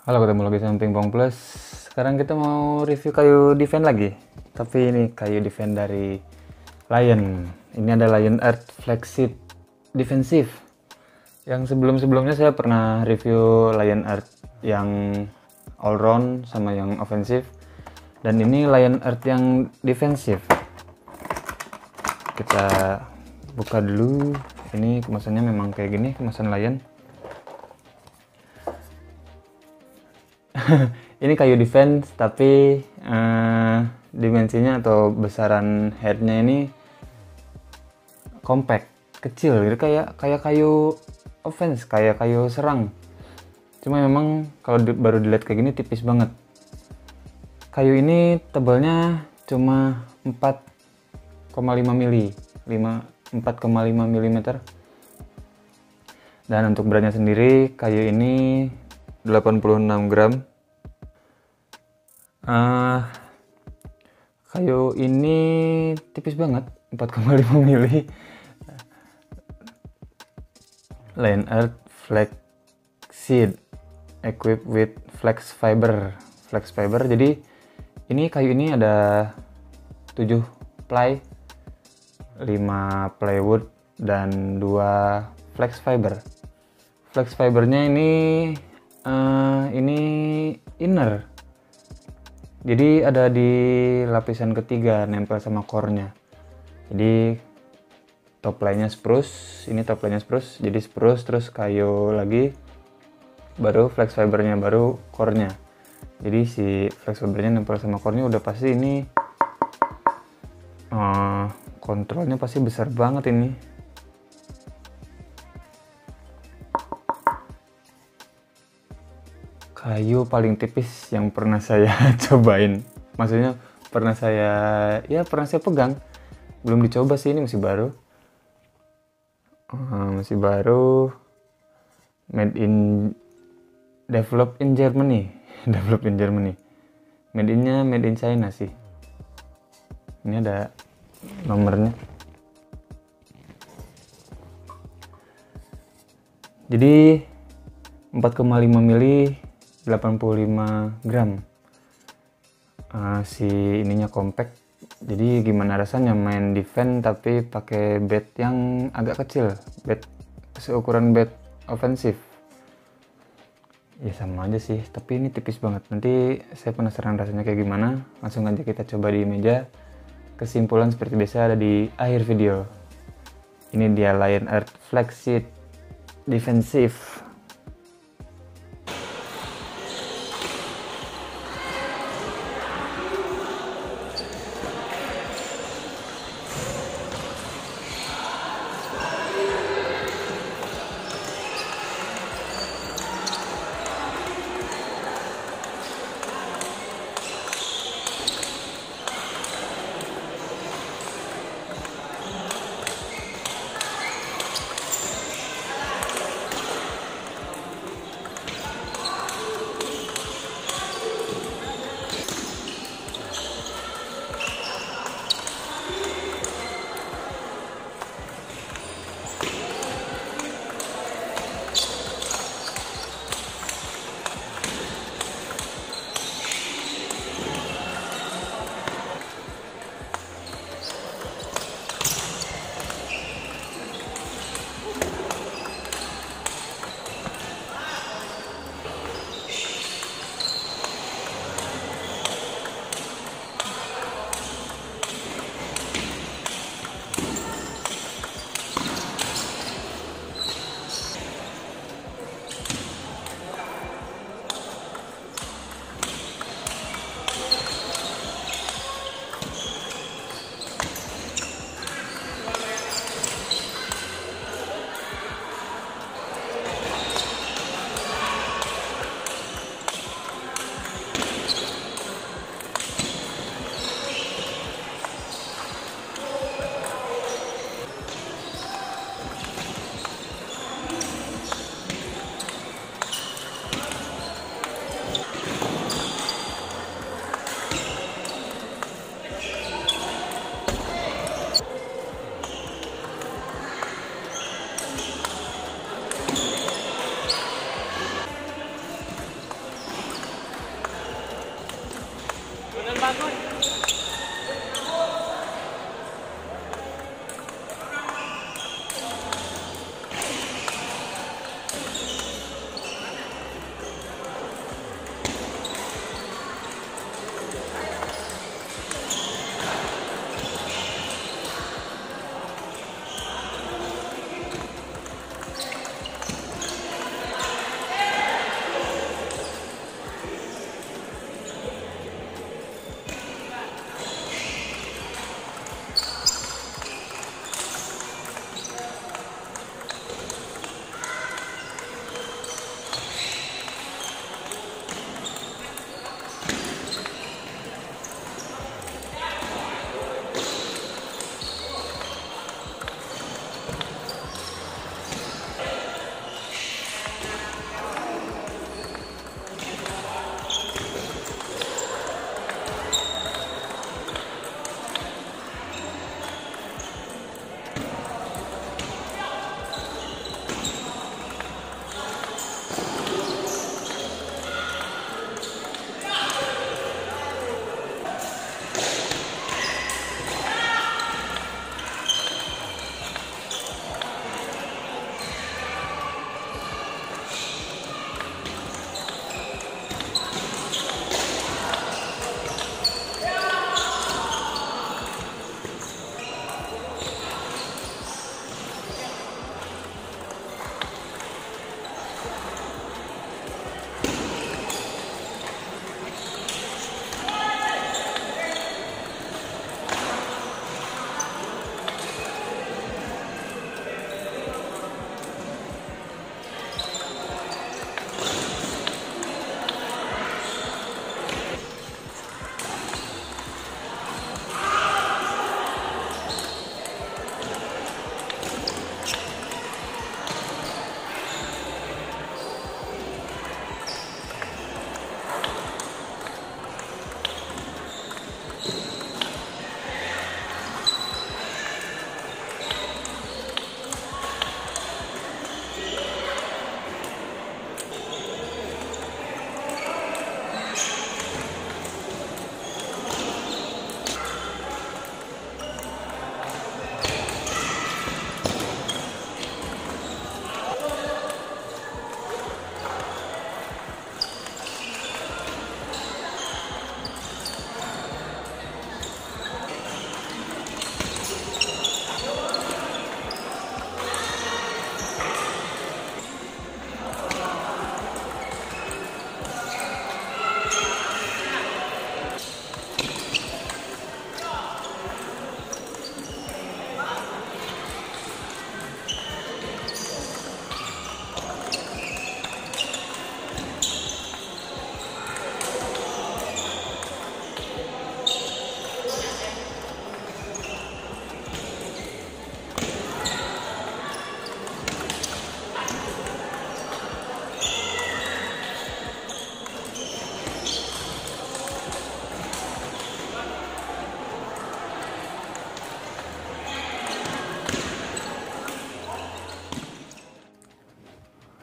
Halo, ketemu lagi sama Pingpong Plus. Sekarang kita mau review kayu defend lagi. Tapi ini kayu defend dari Lion. Ini ada Lion Earth Flexit Defensive. Yang sebelum-sebelumnya saya pernah review Lion Earth yang all round sama yang offensive. Dan ini Lion Earth yang defensive. Kita buka dulu. Ini kemasannya memang kayak gini, kemasan Lion. Ini kayu defense tapi dimensinya atau besaran headnya ini compact, kecil gitu, kayak kayu offense, kayak kayu serang. Cuma memang kalau baru dilihat kayak gini tipis banget. Kayu ini tebalnya cuma 4,5 mili, 4,5 mm. Dan untuk beratnya sendiri kayu ini 86 gram. Kayu ini tipis banget, 4,5 mili. Lion Earth Flexit equipped with flex fiber. Jadi ini kayu ini ada 7 ply, 5 plywood dan 2 flex fiber. Flex fibernya ini inner. Jadi ada di lapisan ketiga, nempel sama core-nya. Jadi top line-nya spruce, ini top line-nya spruce, jadi spruce terus kayu lagi, baru flex fibernya, baru core-nya. Jadi si flex fibernya nempel sama core-nya udah pasti ini kontrolnya pasti besar banget ini. Kayu paling tipis yang pernah saya cobain, maksudnya pernah saya pegang. Belum dicoba sih, ini masih baru. Developed in Germany. Made in China sih. Ini ada nomornya. Jadi 4,5 mili, 85 gram. Si ininya compact. Jadi gimana rasanya main defense tapi pakai bed yang agak kecil, bed seukuran bed offensive. Ya sama aja sih, tapi ini tipis banget. Nanti saya penasaran rasanya kayak gimana. Langsung aja kita coba di meja. Kesimpulan seperti biasa ada di akhir video. Ini dia Lion Earth Flexit Defensive.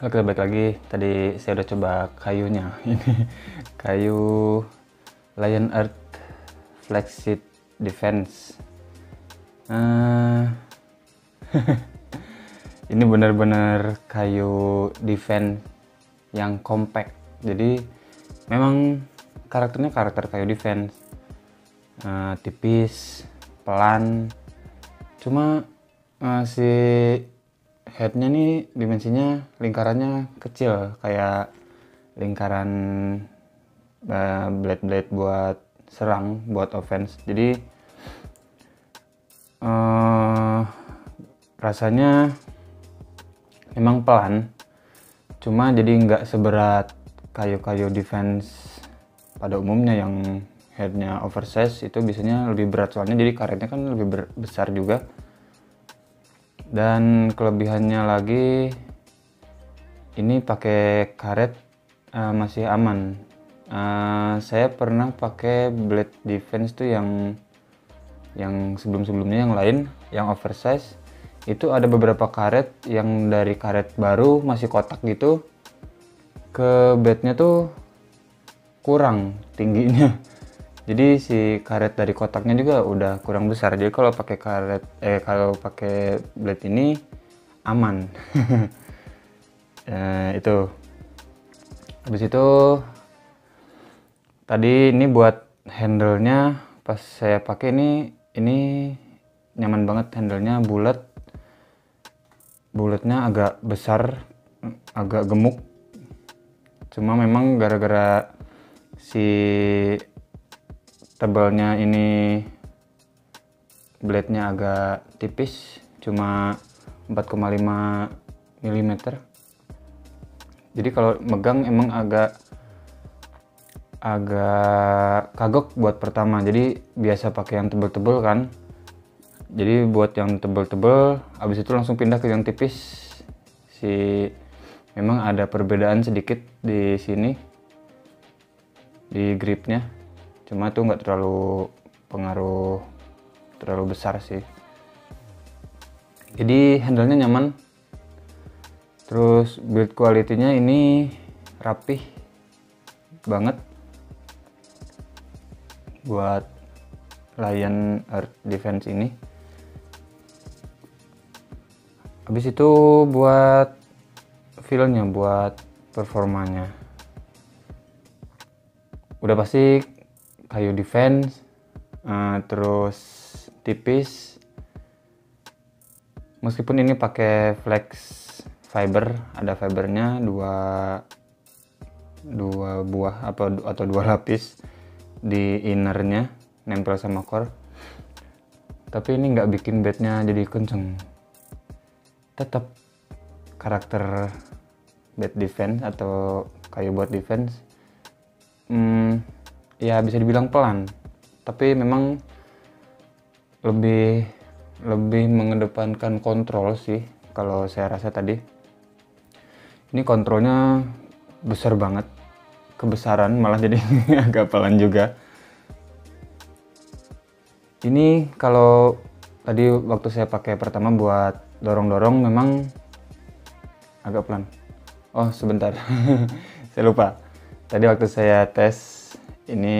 Oke, balik lagi. Tadi saya udah coba kayunya. Ini kayu Lion Earth Flexit Defense. Ini benar-benar kayu defense yang compact. Jadi memang karakternya karakter kayu defense. Tipis, pelan. Cuma si headnya nih dimensinya lingkarannya kecil, kayak lingkaran blade buat serang, buat offense. Jadi rasanya memang pelan, cuma jadi nggak seberat kayu-kayu defense pada umumnya yang headnya oversize. Itu biasanya lebih berat, soalnya jadi karetnya kan lebih besar juga. Dan kelebihannya lagi, ini pakai karet masih aman. Saya pernah pakai blade defense tuh yang sebelum-sebelumnya, yang lain, yang oversize. Itu ada beberapa karet yang dari karet baru masih kotak gitu, ke bednya tuh kurang tingginya. Jadi si karet dari kotaknya juga udah kurang besar. Jadi kalau pakai kalau pakai blade ini aman. Itu. Habis itu tadi ini buat handle-nya, pas saya pakai ini nyaman banget. Handle-nya bulatnya agak besar, agak gemuk. Cuma memang gara-gara si tebalnya ini, blade-nya agak tipis, cuma 4,5 mm. Jadi kalau megang emang agak kagok buat pertama. Jadi biasa pakai yang tebel-tebel kan. Jadi buat yang tebel-tebel, habis itu langsung pindah ke yang tipis. Memang ada perbedaan sedikit di sini, di gripnya. Cuma itu nggak terlalu pengaruh terlalu besar sih. Jadi handle-nya nyaman. Terus build quality-nya ini rapih banget buat Lion Earth Defense ini. Habis itu buat feel-nya, buat performanya, udah pasti kayu defense, terus tipis. Meskipun ini pakai flex fiber, ada fibernya dua buah atau dua lapis di innernya, nempel sama core. Tapi ini nggak bikin bednya jadi kenceng. Tetap karakter bed defense atau kayu buat defense. Ya bisa dibilang pelan, tapi memang lebih mengedepankan kontrol sih kalau saya rasa. Tadi ini kontrolnya besar banget, kebesaran malah jadi agak pelan juga. Ini kalau tadi waktu saya pakai pertama buat dorong-dorong memang agak pelan. Oh sebentar, saya lupa. Tadi waktu saya tes, ini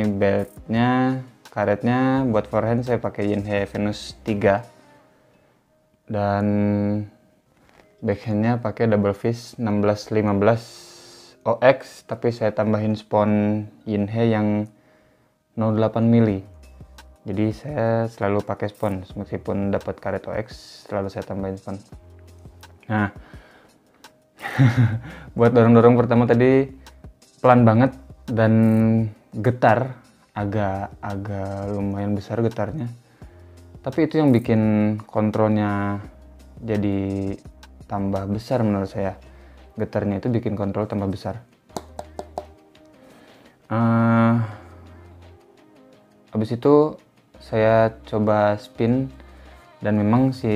beltnya, karetnya buat forehand saya pakai Yinhe Venus 3, dan backhandnya pakai double fish 16-15 OX, tapi saya tambahin spon Yinhe yang 0,8 mili. Jadi saya selalu pakai spon, meskipun dapat karet OX selalu saya tambahin spon. Nah, buat dorong-dorong pertama tadi pelan banget dan getar, agak lumayan besar getarnya. Tapi itu yang bikin kontrolnya jadi tambah besar menurut saya. Getarnya itu bikin kontrol tambah besar. Habis itu saya coba spin, dan memang si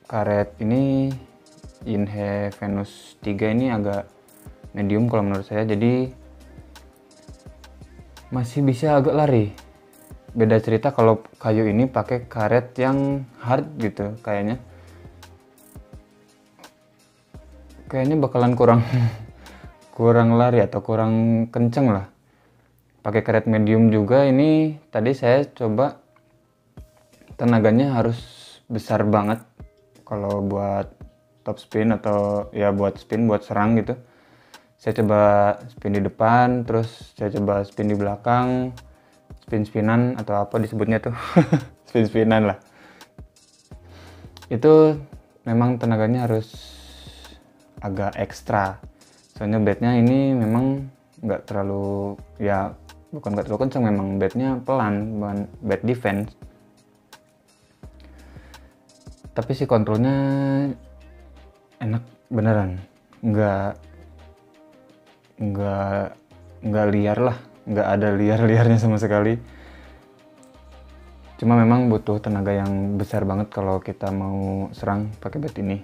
karet ini Yinhe Venus 3 ini agak medium kalau menurut saya, jadi masih bisa agak lari. Beda cerita kalau kayu ini pakai karet yang hard gitu kayaknya. kayaknya bakalan kurang kurang lari atau kurang kenceng lah. Pakai karet medium juga ini. Tadi saya coba tenaganya harus besar banget kalau buat top spin atau ya buat spin, buat serang gitu. Saya coba spin di depan, terus saya coba spin di belakang, spin-spinan atau apa disebutnya tuh. Spin-spinan lah. Itu memang tenaganya harus agak ekstra. Soalnya bednya ini memang nggak terlalu, ya bukan nggak terlalu kencang, memang bednya pelan, bukan bed defense. Tapi si kontrolnya enak beneran, nggak liar lah, nggak ada liar-liarnya sama sekali. Cuma memang butuh tenaga yang besar banget kalau kita mau serang pakai bat ini.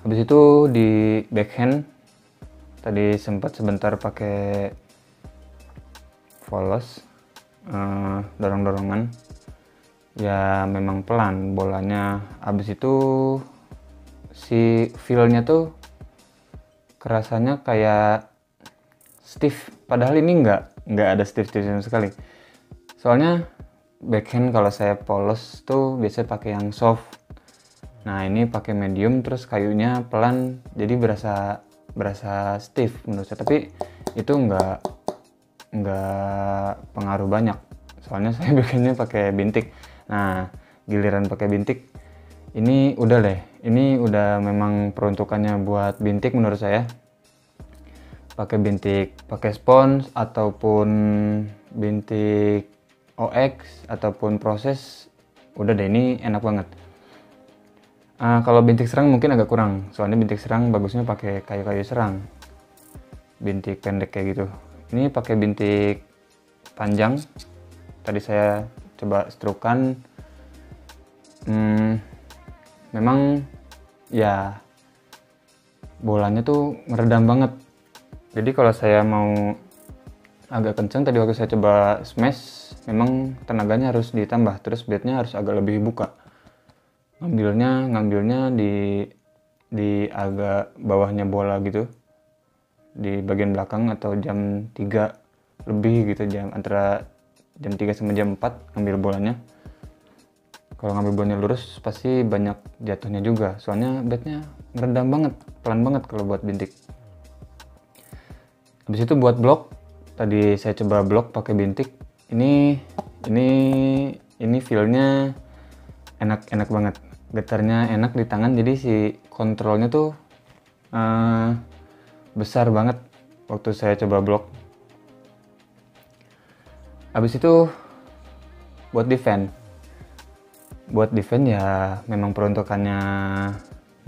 Habis itu di backhand tadi sempat sebentar pakai volley, dorong-dorongan. Ya memang pelan bolanya. Habis itu si feel-nya tuh kerasanya kayak stiff, padahal ini nggak ada stiff sama sekali. Soalnya backhand kalau saya polos tuh biasanya pakai yang soft. Nah ini pakai medium terus kayunya pelan, jadi berasa stiff menurut saya. Tapi itu nggak pengaruh banyak. Soalnya saya bikinnya pakai bintik. Nah giliran pakai bintik ini udah deh. Ini udah memang peruntukannya buat bintik menurut saya. Pakai bintik, pakai spons ataupun bintik OX ataupun proses, udah deh ini enak banget. Kalau bintik serang mungkin agak kurang, soalnya bintik serang bagusnya pakai kayu-kayu serang, bintik pendek kayak gitu. Ini pakai bintik panjang, tadi saya coba strukan. Memang ya bolanya tuh meredam banget. Jadi kalau saya mau agak kenceng, tadi waktu saya coba smash memang tenaganya harus ditambah, terus bednya harus agak lebih buka. Ngambilnya di agak bawahnya bola gitu, di bagian belakang, atau jam 3 lebih gitu, antara jam 3 sama jam 4 ngambil bolanya. Kalau ngambil bolanya lurus pasti banyak jatuhnya juga, soalnya bednya meredam banget, pelan banget kalau buat bintik. Habis itu buat blok, tadi saya coba blok pakai bintik. Ini feel-nya enak banget, getarnya enak di tangan, jadi si kontrolnya tuh besar banget waktu saya coba blok. Habis itu buat defense ya memang peruntukannya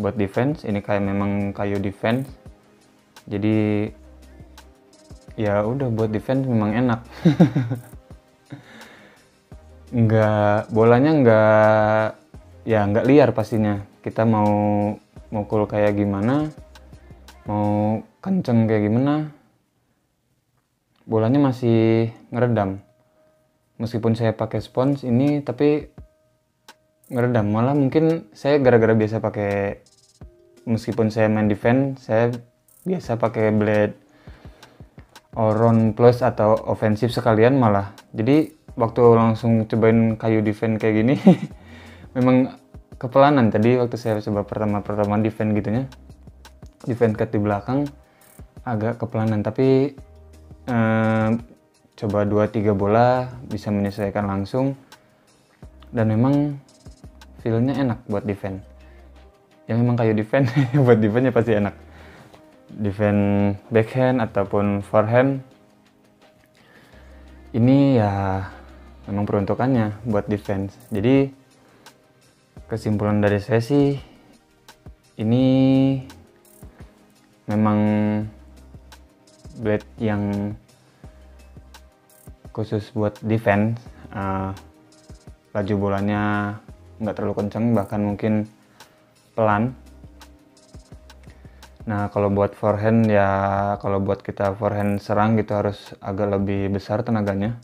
buat defense. Ini kayak memang kayu defense, jadi ya udah buat defense memang enak. Bolanya nggak liar pastinya. Kita mau mukul kayak gimana, mau kenceng kayak gimana, bolanya masih ngeredam. Meskipun saya pakai spons ini, tapi ngeredam. Malah mungkin saya gara-gara biasa pakai, meskipun saya main defense, saya biasa pakai blade Oron Plus atau ofensif sekalian malah. Jadi waktu langsung cobain kayu defense kayak gini memang kepelanan. Tadi waktu saya coba pertama defense gitunya, defense cut di belakang agak kepelanan, tapi coba 2-3 bola bisa menyesuaikan langsung, dan memang feel-nya enak buat defense. Ya memang kayu defense buat defense ya pasti enak. Defense backhand ataupun forehand ini ya memang peruntukannya buat defense. Jadi kesimpulan dari saya sih, ini memang blade yang khusus buat defense. Laju bolanya nggak terlalu kencang, bahkan mungkin pelan. Nah kalau buat forehand ya, kalau buat kita forehand serang gitu harus agak lebih besar tenaganya.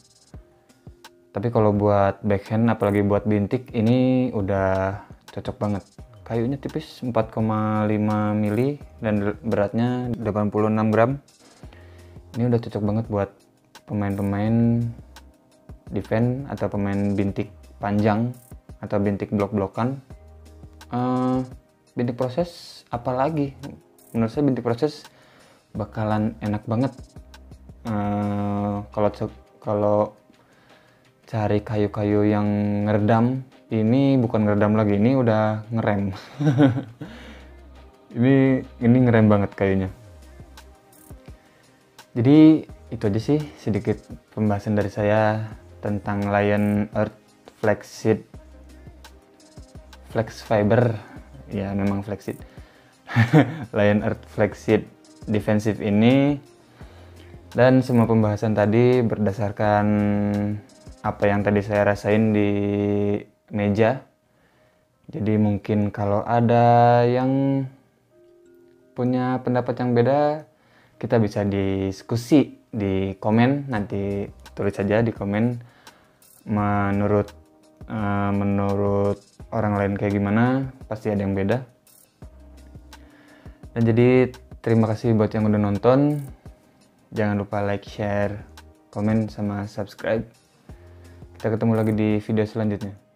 Tapi kalau buat backhand apalagi buat bintik ini udah cocok banget. kayunya tipis 4,5 mili dan beratnya 86 gram. Ini udah cocok banget buat pemain-pemain defense atau pemain bintik panjang atau bintik blok-blokan. Bintik proses apalagi, menurut saya bintik proses bakalan enak banget. Kalau cari kayu-kayu yang ngeredam, ini bukan ngeredam lagi, ini udah ngerem. ini ngerem banget kayunya. Jadi itu aja sih sedikit pembahasan dari saya tentang Lion Earth Flex Fiber. Ya memang Flex Seed. Lion Earth Flex Seed Defensive ini. Dan semua pembahasan tadi berdasarkan apa yang tadi saya rasain di meja. Jadi mungkin kalau ada yang punya pendapat yang beda, kita bisa diskusi di komen. Nanti tulis saja di komen menurut orang lain kayak gimana, pasti ada yang beda. Dan jadi terima kasih buat yang udah nonton. Jangan lupa like, share, komen, sama subscribe. Kita ketemu lagi di video selanjutnya.